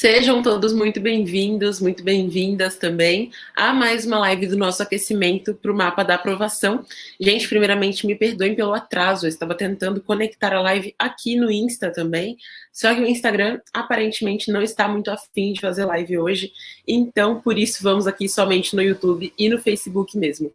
Sejam todos muito bem-vindos, muito bem-vindas também a mais uma live do nosso aquecimento para o mapa da aprovação. Gente, primeiramente, me perdoem pelo atraso, eu estava tentando conectar a live aqui no Insta também, só que o Instagram aparentemente não está muito afim de fazer live hoje, então por isso vamos aqui somente no YouTube e no Facebook mesmo.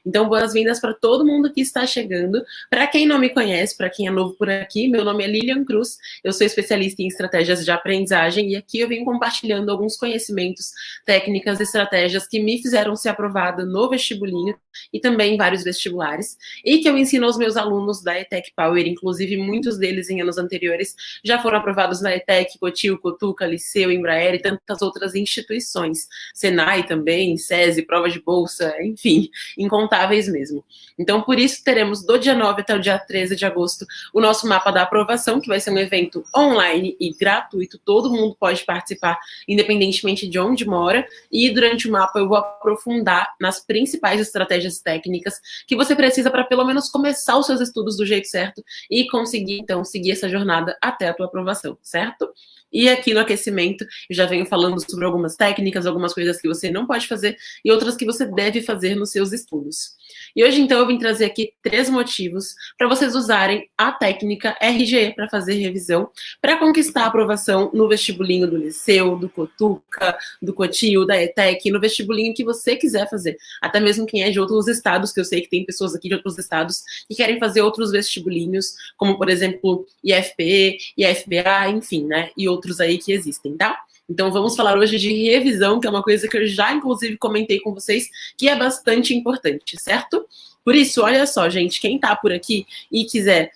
Então, boas-vindas para todo mundo que está chegando. Para quem não me conhece, para quem é novo por aqui, meu nome é Lilian Cruz, eu sou especialista em estratégias de aprendizagem e aqui eu venho compartilhando alguns conhecimentos, técnicas, estratégias que me fizeram ser aprovada no vestibulinho e também em vários vestibulares, e que eu ensino aos meus alunos da ETEC Power, inclusive muitos deles em anos anteriores já foram aprovados na ETEC, Cotil, Cotuca, Liceu, Embraer e tantas outras instituições, Senai também, SESI, prova de bolsa, enfim, incontáveis mesmo. Então, por isso, teremos do dia 9 até o dia 13 de agosto o nosso mapa da aprovação, que vai ser um evento online e gratuito, todo mundo pode participar, independentemente de onde mora, e durante o mapa eu vou aprofundar nas principais estratégias técnicas que você precisa para pelo menos começar os seus estudos do jeito certo e conseguir, então, seguir essa jornada até a tua aprovação, certo? E aqui no aquecimento, eu já venho falando sobre algumas técnicas, algumas coisas que você não pode fazer e outras que você deve fazer nos seus estudos. E hoje, então, eu vim trazer aqui 3 motivos para vocês usarem a técnica RGE para fazer revisão, para conquistar a aprovação no vestibulinho do Liceu, do Cotuca, do Cotil, da ETEC, no vestibulinho que você quiser fazer. Até mesmo quem é de outros estados, que eu sei que tem pessoas aqui de outros estados que querem fazer outros vestibulinhos, como, por exemplo, IFPE, IFBA, enfim, né? E outros aí que existem, tá? Então, vamos falar hoje de revisão, que é uma coisa que eu já, inclusive, comentei com vocês, que é bastante importante, certo? Por isso, olha só, gente, quem tá por aqui e quiser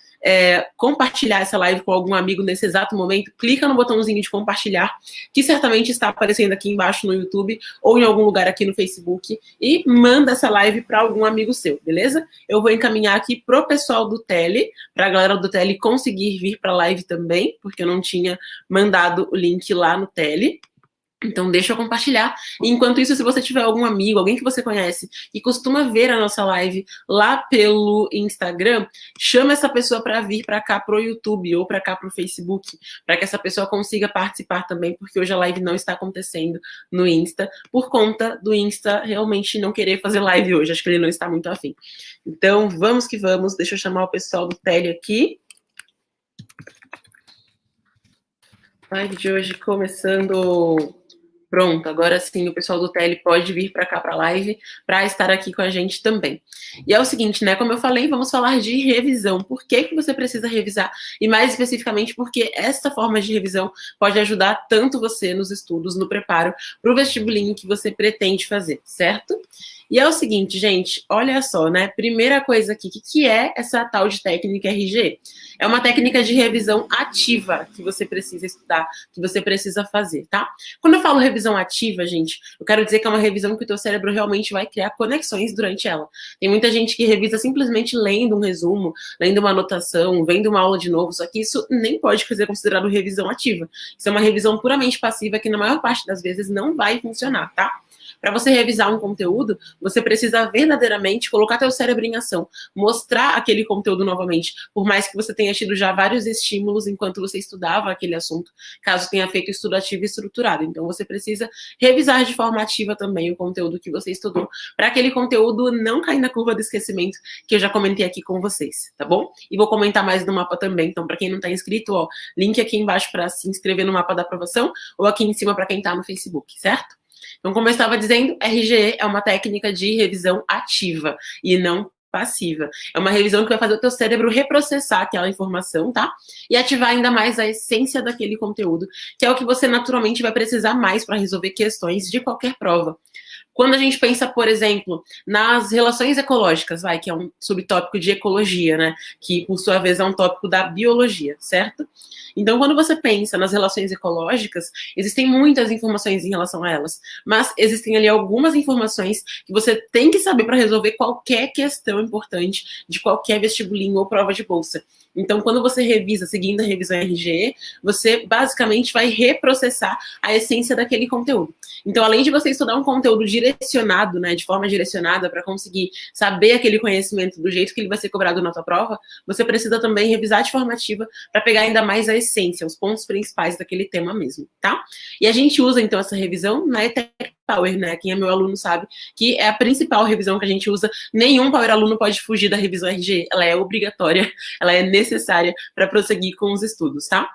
compartilhar essa live com algum amigo nesse exato momento, clica no botãozinho de compartilhar, que certamente está aparecendo aqui embaixo no YouTube ou em algum lugar aqui no Facebook, e manda essa live para algum amigo seu, beleza? Eu vou encaminhar aqui pro pessoal do Tele, para a galera do Tele conseguir vir para a live também, porque eu não tinha mandado o link lá no Tele. Então, deixa eu compartilhar. Enquanto isso, se você tiver algum amigo, alguém que você conhece, que costuma ver a nossa live lá pelo Instagram, chama essa pessoa para vir para cá pro YouTube ou para cá pro Facebook, para que essa pessoa consiga participar também, porque hoje a live não está acontecendo no Insta, por conta do Insta realmente não querer fazer live hoje. Acho que ele não está muito afim. Então, vamos que vamos. Deixa eu chamar o pessoal do Tele aqui. Live de hoje começando. Pronto, agora sim o pessoal do Tele pode vir para cá para a live para estar aqui com a gente também. E é o seguinte, né? Como eu falei, vamos falar de revisão. Por que você precisa revisar? E mais especificamente, porque esta forma de revisão pode ajudar tanto você nos estudos, no preparo para o vestibulinho que você pretende fazer, certo? E é o seguinte, gente, olha só, né? Primeira coisa aqui, o que é essa tal de técnica RGE? É uma técnica de revisão ativa que você precisa estudar, que você precisa fazer, tá? Quando eu falo revisão ativa, gente, eu quero dizer que é uma revisão que o teu cérebro realmente vai criar conexões durante ela. Tem muita gente que revisa simplesmente lendo um resumo, lendo uma anotação, vendo uma aula de novo, só que isso nem pode ser considerado revisão ativa. Isso é uma revisão puramente passiva que na maior parte das vezes não vai funcionar, tá? Para você revisar um conteúdo, você precisa verdadeiramente colocar teu cérebro em ação, mostrar aquele conteúdo novamente, por mais que você tenha tido já vários estímulos enquanto você estudava aquele assunto, caso tenha feito estudo ativo e estruturado. Então, você precisa revisar de forma ativa também o conteúdo que você estudou, para aquele conteúdo não cair na curva do esquecimento, que eu já comentei aqui com vocês, tá bom? E vou comentar mais no mapa também. Então, para quem não está inscrito, ó, link aqui embaixo para se inscrever no mapa da aprovação, ou aqui em cima para quem está no Facebook, certo? Então, como eu estava dizendo, RGE é uma técnica de revisão ativa e não passiva. É uma revisão que vai fazer o teu cérebro reprocessar aquela informação, tá? E ativar ainda mais a essência daquele conteúdo, que é o que você naturalmente vai precisar mais para resolver questões de qualquer prova. Quando a gente pensa, por exemplo, nas relações ecológicas, que é um subtópico de ecologia, né? Que, por sua vez, é um tópico da biologia, certo? Então, quando você pensa nas relações ecológicas, existem muitas informações em relação a elas, mas existem ali algumas informações que você tem que saber para resolver qualquer questão importante de qualquer vestibulinho ou prova de bolsa. Então, quando você revisa, seguindo a revisão RGE, você basicamente vai reprocessar a essência daquele conteúdo. Então, além de você estudar um conteúdo direcionado, né, de forma direcionada para conseguir saber aquele conhecimento do jeito que ele vai ser cobrado na tua prova, você precisa também revisar de forma ativa para pegar ainda mais a essência, os pontos principais daquele tema mesmo, tá? E a gente usa, então, essa revisão na ETEC Power, né? Quem é meu aluno sabe que é a principal revisão que a gente usa. Nenhum Power aluno pode fugir da revisão RG. Ela é obrigatória, ela é necessária para prosseguir com os estudos, tá?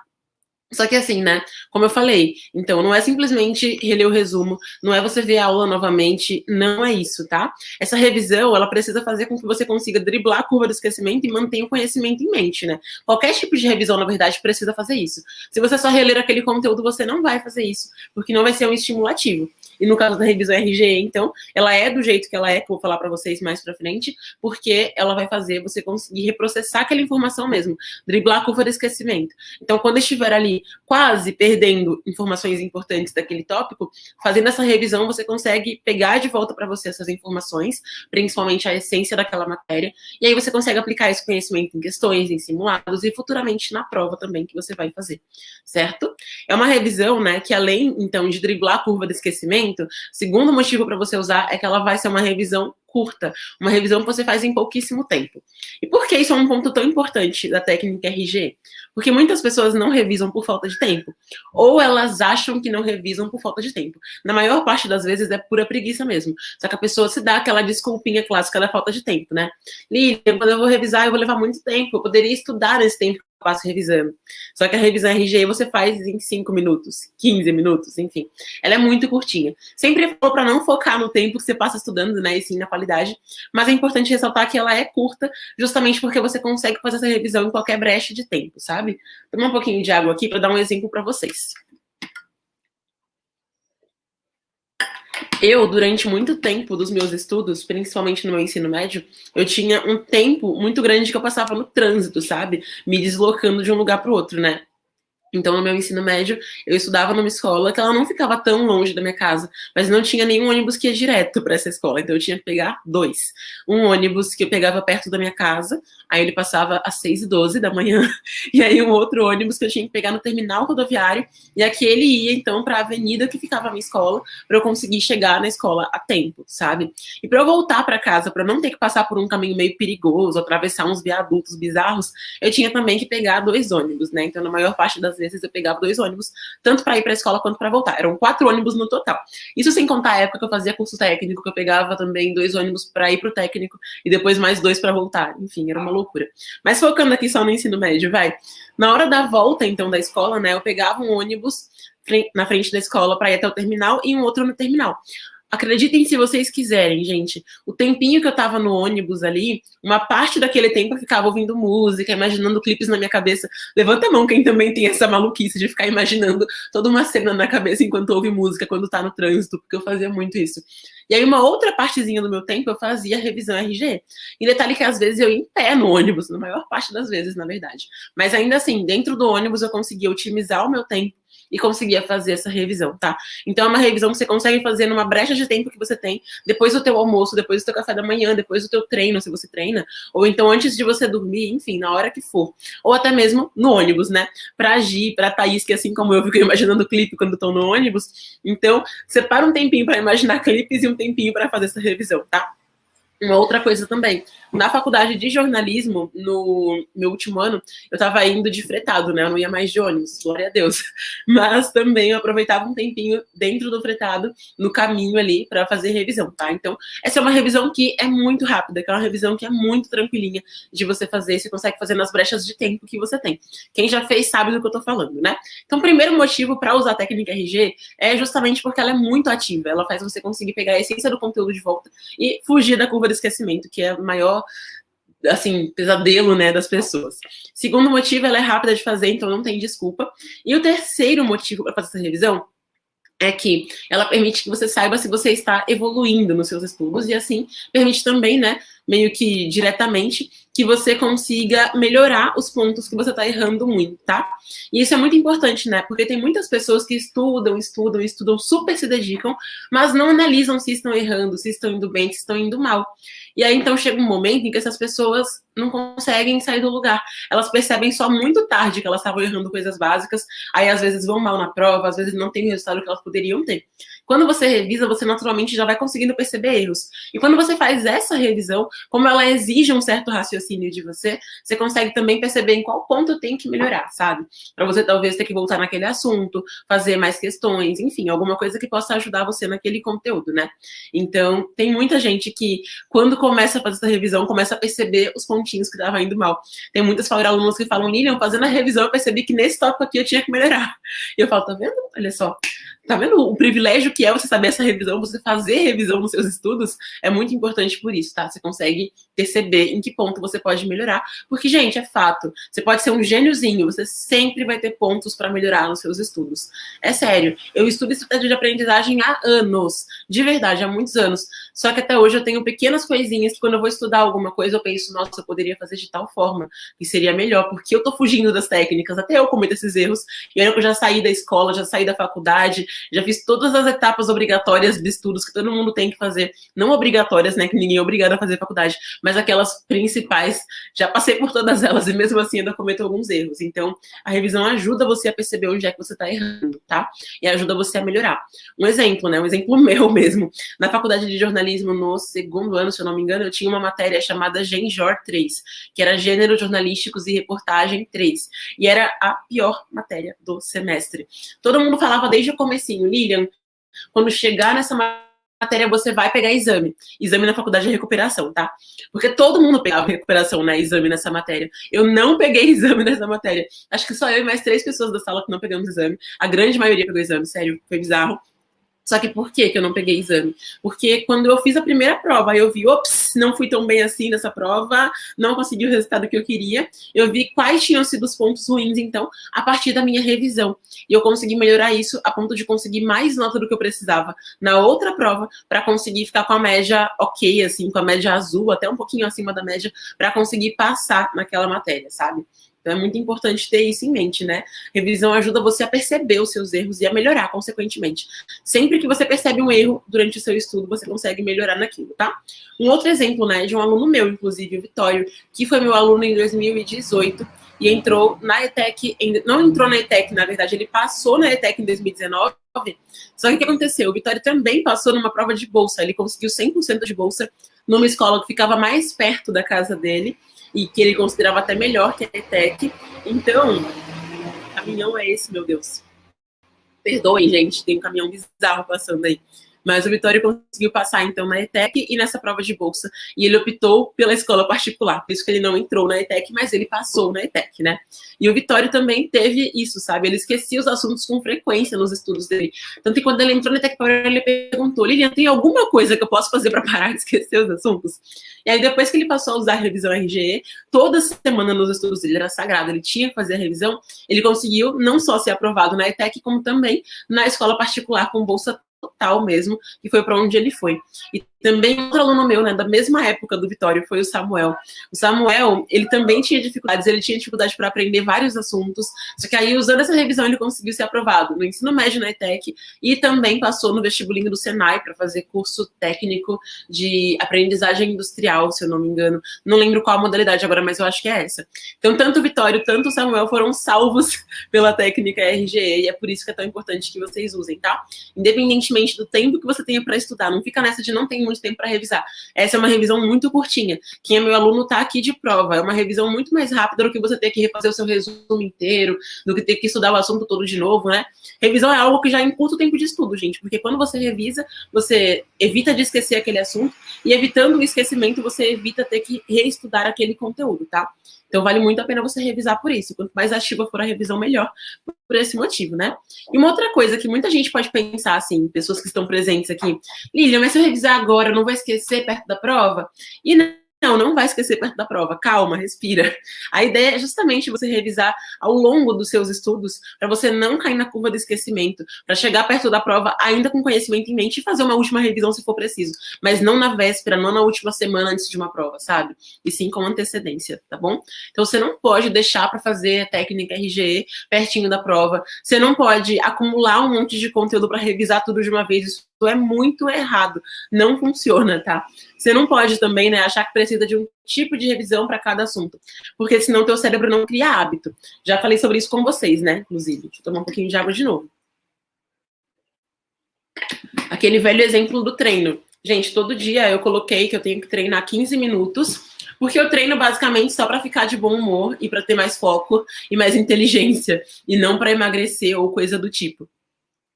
Só que assim, né, como eu falei, então não é simplesmente reler o resumo, não é você ver a aula novamente, não é isso, tá? Essa revisão, ela precisa fazer com que você consiga driblar a curva do esquecimento e mantenha o conhecimento em mente, né? Qualquer tipo de revisão, na verdade, precisa fazer isso. Se você só reler aquele conteúdo, você não vai fazer isso, porque não vai ser um estimulativo. E no caso da revisão RGE, então, ela é do jeito que ela é, que eu vou falar para vocês mais pra frente, porque ela vai fazer você conseguir reprocessar aquela informação mesmo, driblar a curva do esquecimento. Então, quando estiver ali quase perdendo informações importantes daquele tópico, fazendo essa revisão, você consegue pegar de volta para você essas informações, principalmente a essência daquela matéria, e aí você consegue aplicar esse conhecimento em questões, em simulados e futuramente na prova também que você vai fazer, certo? É uma revisão, né, que além, então, de driblar a curva do esquecimento, segundo motivo para você usar é que ela vai ser uma revisão curta, uma revisão que você faz em pouquíssimo tempo. E por que isso é um ponto tão importante da técnica RG? Porque muitas pessoas não revisam por falta de tempo, ou elas acham que não revisam por falta de tempo. Na maior parte das vezes é pura preguiça mesmo. Só que a pessoa se dá aquela desculpinha clássica da falta de tempo, né? Lilian, quando eu vou revisar, eu vou levar muito tempo, eu poderia estudar nesse tempo que eu passo revisando. Só que a revisão RG você faz em 5 minutos, 15 minutos, enfim. Ela é muito curtinha. Sempre falo para não focar no tempo que você passa estudando, né, e sim na qualidade, mas é importante ressaltar que ela é curta, justamente porque você consegue fazer essa revisão em qualquer brecha de tempo, sabe? Toma um pouquinho de água aqui para dar um exemplo para vocês. Eu, durante muito tempo dos meus estudos, principalmente no meu ensino médio, eu tinha um tempo muito grande que eu passava no trânsito, sabe? Me deslocando de um lugar para o outro, né? Então, no meu ensino médio, eu estudava numa escola que ela não ficava tão longe da minha casa, mas não tinha nenhum ônibus que ia direto para essa escola. Então, eu tinha que pegar dois. Um ônibus que eu pegava perto da minha casa, aí ele passava às 6h12 da manhã, e aí um outro ônibus que eu tinha que pegar no terminal rodoviário, e aquele ia, então, para a avenida que ficava a minha escola, para eu conseguir chegar na escola a tempo, sabe? E para eu voltar para casa, para não ter que passar por um caminho meio perigoso, atravessar uns viadutos bizarros, eu tinha também que pegar 2 ônibus, né? Então, na maior parte das vezes eu pegava 2 ônibus, tanto para ir para a escola quanto para voltar. Eram 4 ônibus no total. Isso sem contar a época que eu fazia curso técnico, que eu pegava também 2 ônibus para ir para o técnico e depois mais 2 para voltar. Enfim, era uma loucura. Mas focando aqui só no ensino médio, vai. Na hora da volta, então, da escola, né, eu pegava um ônibus na frente da escola para ir até o terminal e um outro no terminal. Acreditem se vocês quiserem, gente. O tempinho que eu tava no ônibus ali, uma parte daquele tempo eu ficava ouvindo música, imaginando clipes na minha cabeça. Levanta a mão quem também tem essa maluquice de ficar imaginando toda uma cena na cabeça enquanto ouve música, quando tá no trânsito, porque eu fazia muito isso. E aí uma outra partezinha do meu tempo eu fazia revisão RG. E detalhe que às vezes eu ia em pé no ônibus, na maior parte das vezes, na verdade. Mas ainda assim, dentro do ônibus eu conseguia otimizar o meu tempo e conseguia fazer essa revisão, tá? Então é uma revisão que você consegue fazer numa brecha de tempo que você tem, depois do teu almoço, depois do teu café da manhã, depois do teu treino, se você treina, ou então antes de você dormir, enfim, na hora que for. Ou até mesmo no ônibus, né? Pra Gi, pra Thaís, que assim como eu fico imaginando clipe quando estão no ônibus, então separa um tempinho pra imaginar clipes e um tempinho pra fazer essa revisão, tá? Uma outra coisa também, na faculdade de jornalismo, no meu último ano, eu tava indo de fretado, né? Eu não ia mais de ônibus, glória a Deus. Mas também eu aproveitava um tempinho dentro do fretado, no caminho ali, para fazer revisão, tá? Então, essa é uma revisão que é muito rápida, que é uma revisão que é muito tranquilinha de você fazer, você consegue fazer nas brechas de tempo que você tem. Quem já fez sabe do que eu tô falando, né? Então, o primeiro motivo para usar a técnica RG é justamente porque ela é muito ativa, ela faz você conseguir pegar a essência do conteúdo de volta e fugir da curva do esquecimento, que é o maior, assim, pesadelo, né, das pessoas. Segundo motivo, ela é rápida de fazer, então não tem desculpa. E o terceiro motivo para fazer essa revisão é que ela permite que você saiba se você está evoluindo nos seus estudos e assim permite também, né, meio que diretamente, que você consiga melhorar os pontos que você está errando muito, tá? E isso é muito importante, né? Porque tem muitas pessoas que estudam, super se dedicam, mas não analisam se estão errando, se estão indo bem, se estão indo mal. E aí, então, chega um momento em que essas pessoas não conseguem sair do lugar. Elas percebem só muito tarde que elas estavam errando coisas básicas, aí às vezes vão mal na prova, às vezes não tem o resultado que elas poderiam ter. Quando você revisa, você naturalmente já vai conseguindo perceber erros. E quando você faz essa revisão, como ela exige um certo raciocínio de você, você consegue também perceber em qual ponto tem que melhorar, sabe? Para você talvez ter que voltar naquele assunto, fazer mais questões, enfim, alguma coisa que possa ajudar você naquele conteúdo, né? Então, tem muita gente que, quando começa a fazer essa revisão, começa a perceber os pontinhos que estavam indo mal. Tem muitas alunos que falam, Lilian, fazendo a revisão, eu percebi que nesse tópico aqui eu tinha que melhorar. E eu falo, tá vendo? Olha só. Tá vendo o privilégio que é você saber essa revisão, você fazer revisão nos seus estudos? É muito importante por isso, tá? Você consegue perceber em que ponto você pode melhorar. Porque, gente, é fato. Você pode ser um gêniozinho, você sempre vai ter pontos para melhorar nos seus estudos. É sério. Eu estudo estratégia de aprendizagem há anos. De verdade, há muitos anos. Só que até hoje eu tenho pequenas coisinhas que quando eu vou estudar alguma coisa, eu penso, nossa, eu poderia fazer de tal forma que seria melhor, porque eu tô fugindo das técnicas, até eu cometo esses erros. E olha que eu já saí da escola, já saí da faculdade, já fiz todas as etapas obrigatórias de estudos que todo mundo tem que fazer. Não obrigatórias, né, que ninguém é obrigado a fazer faculdade, mas aquelas principais, já passei por todas elas e mesmo assim ainda cometo alguns erros. Então, a revisão ajuda você a perceber onde é que você tá errando, tá? E ajuda você a melhorar. Um exemplo, né, um exemplo meu mesmo. Na faculdade de jornalismo, no segundo ano, se eu não me engano, eu tinha uma matéria chamada Genjor 3, que era Gênero Jornalísticos e Reportagem 3. E era a pior matéria do semestre. Todo mundo falava desde o comecinho, Lilian, quando chegar nessa matéria, você vai pegar exame. Exame na faculdade de recuperação, tá? Porque todo mundo pegava recuperação, né? Exame nessa matéria. Eu não peguei exame nessa matéria. Acho que só eu e mais 3 pessoas da sala que não pegamos exame. A grande maioria pegou exame, sério, foi bizarro. Só que por que eu não peguei exame? Porque quando eu fiz a primeira prova, eu vi, ops, não fui tão bem assim nessa prova, não consegui o resultado que eu queria. Eu vi quais tinham sido os pontos ruins, então, a partir da minha revisão. E eu consegui melhorar isso a ponto de conseguir mais nota do que eu precisava na outra prova, para conseguir ficar com a média ok, assim, com a média azul, até um pouquinho acima da média, para conseguir passar naquela matéria, sabe? Então é muito importante ter isso em mente, né? Revisão ajuda você a perceber os seus erros e a melhorar, consequentemente. Sempre que você percebe um erro durante o seu estudo, você consegue melhorar naquilo, tá? Um outro exemplo, né, de um aluno meu, inclusive, o Vitório, que foi meu aluno em 2018 e entrou na ETEC, não entrou na ETEC, na verdade, ele passou na ETEC em 2019, só que o que aconteceu? O Vitório também passou numa prova de bolsa, ele conseguiu 100% de bolsa numa escola que ficava mais perto da casa dele, e que ele considerava até melhor que a ETEC. Então, o caminhão é esse, meu Deus. Perdoem, gente, tem um caminhão bizarro passando aí. Mas o Vitório conseguiu passar, então, na ETEC e nessa prova de bolsa. E ele optou pela escola particular. Por isso que ele não entrou na ETEC, mas ele passou na ETEC, né? E o Vitório também teve isso, sabe? Ele esquecia os assuntos com frequência nos estudos dele. Tanto que quando ele entrou na ETEC, ele perguntou, Lilian, tem alguma coisa que eu posso fazer para parar de esquecer os assuntos? E aí, depois que ele passou a usar a revisão RGE, toda semana nos estudos dele era sagrado, ele tinha que fazer a revisão, ele conseguiu não só ser aprovado na ETEC, como também na escola particular com bolsa total mesmo, que foi para onde ele foi. E também outro aluno meu, né, da mesma época do Vitório, foi o Samuel. O Samuel, ele também tinha dificuldades, ele tinha dificuldade para aprender vários assuntos, só que aí, usando essa revisão, ele conseguiu ser aprovado no ensino médio na ETEC e também passou no vestibulinho do Senai para fazer curso técnico de aprendizagem industrial, se eu não me engano. Não lembro qual a modalidade agora, mas eu acho que é essa. Então, tanto o Vitório, tanto o Samuel foram salvos pela técnica RGE, e é por isso que é tão importante que vocês usem, tá? Independentemente do tempo que você tenha para estudar, não fica nessa de não ter muito tempo para revisar. Essa é uma revisão muito curtinha. Quem é meu aluno está aqui de prova. É uma revisão muito mais rápida do que você ter que refazer o seu resumo inteiro, do que ter que estudar o assunto todo de novo, né? Revisão é algo que já encurta o tempo de estudo, gente, porque quando você revisa, você evita de esquecer aquele assunto, e evitando o esquecimento, você evita ter que reestudar aquele conteúdo, tá? Então, vale muito a pena você revisar por isso. Quanto mais ativa for a revisão, melhor, por esse motivo, né? E uma outra coisa que muita gente pode pensar, assim, pessoas que estão presentes aqui, Lilian, mas se eu revisar agora, eu não vou esquecer perto da prova? E não vai esquecer perto da prova. Calma, respira. A ideia é justamente você revisar ao longo dos seus estudos, para você não cair na curva do esquecimento, para chegar perto da prova ainda com conhecimento em mente e fazer uma última revisão se for preciso, mas não na véspera, não na última semana antes de uma prova, sabe? E sim com antecedência, tá bom? Então você não pode deixar para fazer a técnica RGE pertinho da prova, você não pode acumular um monte de conteúdo para revisar tudo de uma vez, isso é muito errado, não funciona, tá? Você não pode também, né, achar que precisa de um tipo de revisão para cada assunto, porque senão teu cérebro não cria hábito. Já falei sobre isso com vocês, né, inclusive. Deixa eu tomar um pouquinho de água de novo. Aquele velho exemplo do treino. Gente, todo dia eu coloquei que eu tenho que treinar 15 minutos, porque eu treino basicamente só para ficar de bom humor e para ter mais foco e mais inteligência, e não para emagrecer ou coisa do tipo.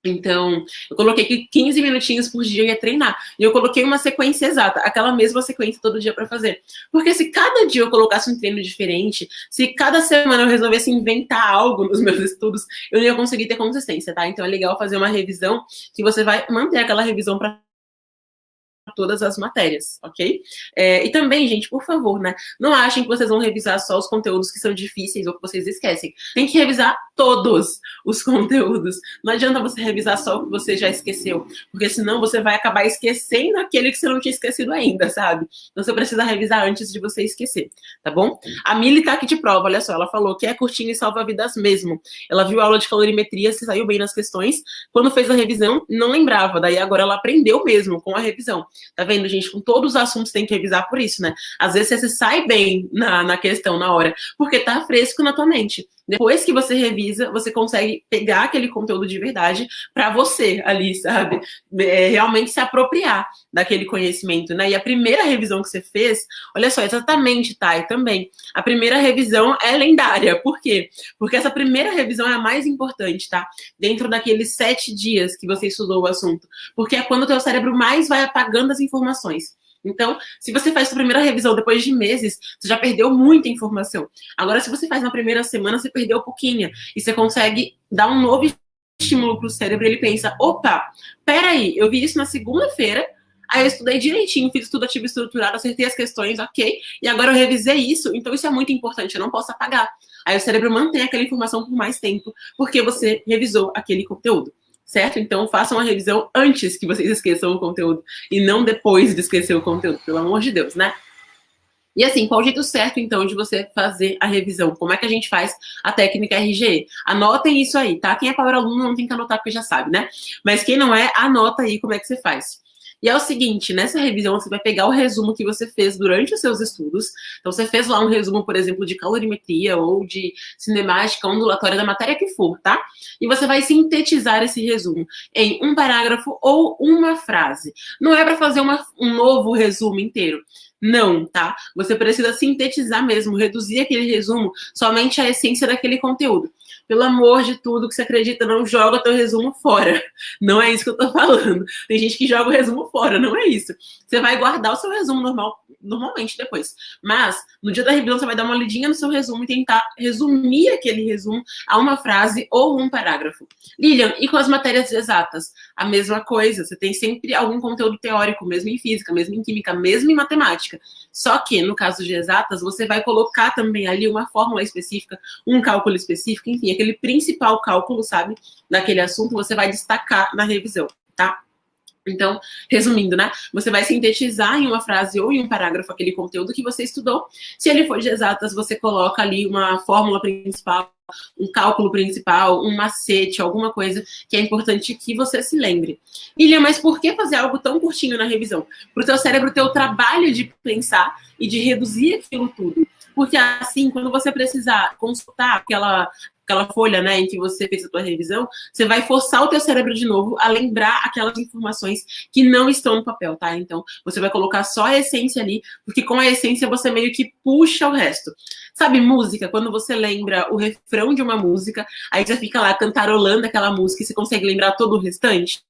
Então, eu coloquei que 15 minutinhos por dia eu ia treinar. E eu coloquei uma sequência exata, aquela mesma sequência todo dia para fazer. Porque se cada dia eu colocasse um treino diferente, se cada semana eu resolvesse inventar algo nos meus estudos, eu não ia conseguir ter consistência, tá? Então é legal fazer uma revisão que você vai manter aquela revisão para todas as matérias, ok? E também, gente, por favor, né? Não achem que vocês vão revisar só os conteúdos que são difíceis ou que vocês esquecem. Tem que revisar todos os conteúdos. Não adianta você revisar só o que você já esqueceu, porque senão você vai acabar esquecendo aquele que você não tinha esquecido ainda, sabe? Então você precisa revisar antes de você esquecer, tá bom? A Mili tá aqui de prova, olha só, ela falou que é curtinho e salva vidas mesmo. Ela viu a aula de calorimetria, se saiu bem nas questões. Quando fez a revisão, não lembrava. Daí agora ela aprendeu mesmo com a revisão. Tá vendo, gente? Com todos os assuntos tem que revisar por isso, né? Às vezes você sai bem na questão, na hora, porque tá fresco na tua mente. Depois que você revisa, você consegue pegar aquele conteúdo de verdade para você ali, sabe? Realmente se apropriar daquele conhecimento, né? E a primeira revisão que você fez, olha só, exatamente, Thay, também. A primeira revisão é lendária. Por quê? Porque essa primeira revisão é a mais importante, tá? Dentro daqueles 7 dias que você estudou o assunto. Porque é quando o teu cérebro mais vai apagando as informações. Então, se você faz sua primeira revisão depois de meses, você já perdeu muita informação. Agora, se você faz na primeira semana, você perdeu pouquinha. E você consegue dar um novo estímulo para o cérebro. Ele pensa, opa, peraí, eu vi isso na segunda-feira, aí eu estudei direitinho, fiz tudo ativo estruturado, acertei as questões, ok, e agora eu revisei isso, então isso é muito importante, eu não posso apagar. Aí o cérebro mantém aquela informação por mais tempo, porque você revisou aquele conteúdo. Certo? Então façam a revisão antes que vocês esqueçam o conteúdo e não depois de esquecer o conteúdo, pelo amor de Deus, né? E assim, qual o jeito certo, então, de você fazer a revisão? Como é que a gente faz a técnica RGE? Anotem isso aí, tá? Quem é power aluno não tem que anotar porque já sabe, né? Mas quem não é, anota aí como é que você faz. E é o seguinte, nessa revisão você vai pegar o resumo que você fez durante os seus estudos. Então você fez lá um resumo, por exemplo, de calorimetria ou de cinemática ondulatória da matéria que for, tá? E você vai sintetizar esse resumo em um parágrafo ou uma frase. Não é para fazer um novo resumo inteiro. Não, tá? Você precisa sintetizar mesmo, reduzir aquele resumo somente à essência daquele conteúdo. Pelo amor de tudo que você acredita, não joga teu resumo fora. Não é isso que eu tô falando. Tem gente que joga o resumo fora, não é isso. Você vai guardar o seu resumo normalmente depois. Mas, no dia da revisão, você vai dar uma lidinha no seu resumo e tentar resumir aquele resumo a uma frase ou um parágrafo. Lilian, e com as matérias exatas? A mesma coisa. Você tem sempre algum conteúdo teórico, mesmo em física, mesmo em química, mesmo em matemática. Só que, no caso de exatas, você vai colocar também ali uma fórmula específica, um cálculo específico, enfim, aquele principal cálculo, sabe, daquele assunto, você vai destacar na revisão, tá? Então, resumindo, né? Você vai sintetizar em uma frase ou em um parágrafo aquele conteúdo que você estudou. Se ele for de exatas, você coloca ali uma fórmula principal, um cálculo principal, um macete, alguma coisa que é importante que você se lembre. Lilian, mas por que fazer algo tão curtinho na revisão? Para o teu cérebro ter o trabalho de pensar e de reduzir aquilo tudo. Porque assim, quando você precisar consultar aquela folha, né, em que você fez a tua revisão, você vai forçar o teu cérebro de novo a lembrar aquelas informações que não estão no papel, tá? Então, você vai colocar só a essência ali, porque com a essência você meio que puxa o resto. Sabe música? Quando você lembra o refrão de uma música, aí você fica lá cantarolando aquela música e você consegue lembrar todo o restante?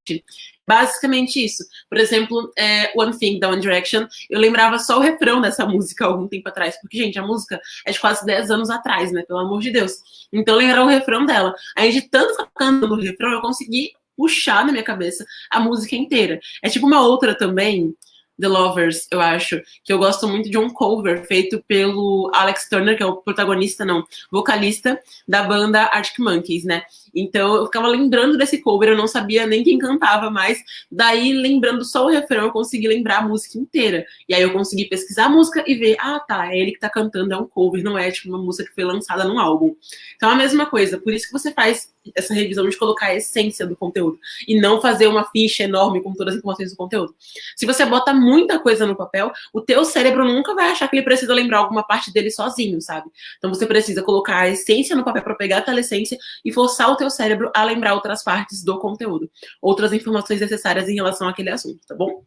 Basicamente isso. Por exemplo, One Thing, da One Direction, eu lembrava só o refrão dessa música há algum tempo atrás, porque, gente, a música é de quase 10 anos atrás, né? Pelo amor de Deus. Então, eu lembrava o refrão dela. Aí, de tanto ficar cantando o refrão, eu consegui puxar na minha cabeça a música inteira. É tipo uma outra também, The Lovers, eu acho, que eu gosto muito de um cover feito pelo Alex Turner, que é o protagonista, não, vocalista da banda Arctic Monkeys, né? Então eu ficava lembrando desse cover, eu não sabia nem quem cantava mais, daí lembrando só o refrão eu consegui lembrar a música inteira. E aí eu consegui pesquisar a música e ver, ah tá, é ele que tá cantando, é um cover, não é tipo uma música que foi lançada num álbum. Então é a mesma coisa, por isso que você faz essa revisão de colocar a essência do conteúdo e não fazer uma ficha enorme com todas as informações do conteúdo. Se você bota muita coisa no papel, o teu cérebro nunca vai achar que ele precisa lembrar alguma parte dele sozinho, sabe? Então você precisa colocar a essência no papel para pegar aquela essência e forçar o teu cérebro a lembrar outras partes do conteúdo, outras informações necessárias em relação àquele assunto, tá bom?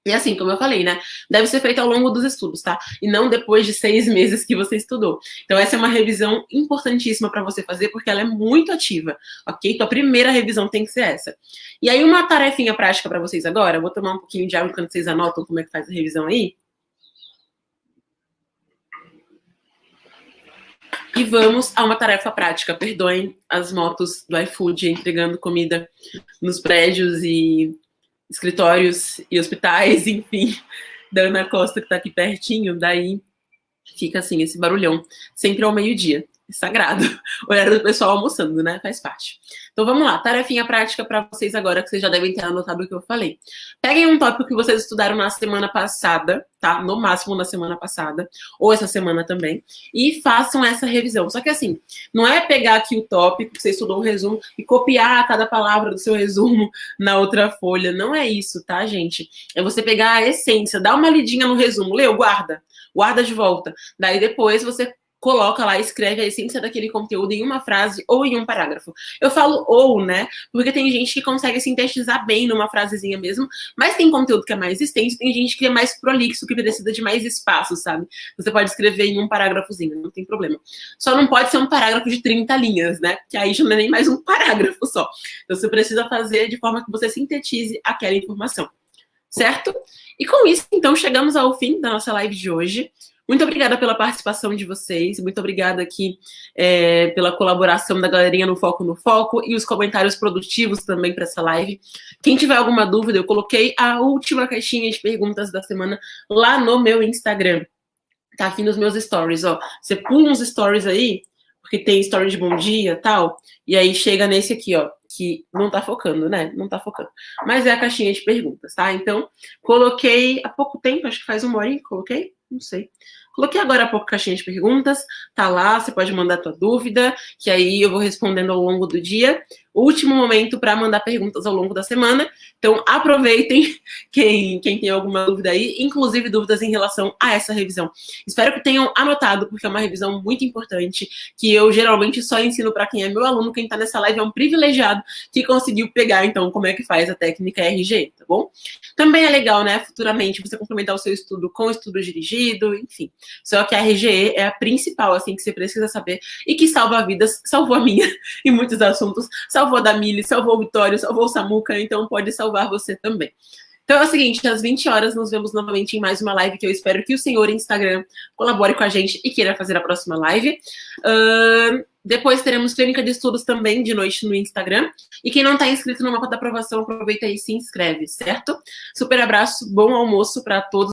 E assim, como eu falei, né? Deve ser feito ao longo dos estudos, tá? E não depois de 6 meses que você estudou. Então, essa é uma revisão importantíssima para você fazer, porque ela é muito ativa, ok? Então, a primeira revisão tem que ser essa. E aí, uma tarefinha prática para vocês agora. Eu vou tomar um pouquinho de água enquanto vocês anotam como é que faz a revisão aí. E vamos a uma tarefa prática. Perdoem as motos do iFood entregando comida nos prédios e escritórios e hospitais, enfim, da Ana Costa, que tá aqui pertinho, daí fica assim, esse barulhão, sempre ao meio-dia, sagrado, horário do pessoal almoçando, né, faz parte. Então vamos lá, tarefinha prática para vocês agora, que vocês já devem ter anotado o que eu falei. Peguem um tópico que vocês estudaram na semana passada, tá, no máximo na semana passada, ou essa semana também, e façam essa revisão. Só que assim, não é pegar aqui o tópico, que você estudou um resumo, e copiar cada palavra do seu resumo na outra folha, não é isso, tá, gente? É você pegar a essência, dá uma lidinha no resumo, leu, guarda de volta. Daí depois você coloca lá, escreve a essência daquele conteúdo em uma frase ou em um parágrafo. Eu falo ou, né? Porque tem gente que consegue sintetizar bem numa frasezinha mesmo, mas tem conteúdo que é mais extenso, tem gente que é mais prolixo, que precisa de mais espaço, sabe? Você pode escrever em um parágrafozinho, não tem problema. Só não pode ser um parágrafo de 30 linhas, né? Que aí já não é nem mais um parágrafo só. Então você precisa fazer de forma que você sintetize aquela informação. Certo? E com isso, então, chegamos ao fim da nossa live de hoje. Muito obrigada pela participação de vocês, muito obrigada aqui pela colaboração da galerinha no Foco no Foco e os comentários produtivos também para essa live. Quem tiver alguma dúvida, eu coloquei a última caixinha de perguntas da semana lá no meu Instagram. Tá aqui nos meus stories, ó. Você pula uns stories aí, porque tem story de bom dia e tal, e aí chega nesse aqui, ó, que não tá focando, né? Não tá focando. Mas é a caixinha de perguntas, tá? Então, coloquei há pouco tempo, acho que faz 1 hora, coloquei? Não sei. Coloquei agora há pouco caixinha de perguntas, tá lá, você pode mandar tua dúvida, que aí eu vou respondendo ao longo do dia. Último momento para mandar perguntas ao longo da semana. Então, aproveitem quem tem alguma dúvida aí, inclusive dúvidas em relação a essa revisão. Espero que tenham anotado, porque é uma revisão muito importante, que eu geralmente só ensino para quem é meu aluno. Quem está nessa live é um privilegiado que conseguiu pegar, então, como é que faz a técnica RG, tá bom? Também é legal, né, futuramente, você complementar o seu estudo com o estudo dirigido, enfim. Só que a RGE é a principal, assim, que você precisa saber e que salva vidas, salvou a minha em muitos assuntos, salvou a da Mili, salvou o Vitório, salvou o Samuca, então pode salvar você também. Então é o seguinte, às 20 horas nos vemos novamente em mais uma live, que eu espero que o senhor Instagram colabore com a gente e queira fazer a próxima live. Depois teremos clínica de estudos também de noite no Instagram. E quem não está inscrito no mapa da aprovação, aproveita aí e se inscreve, certo? Super abraço, bom almoço para todos.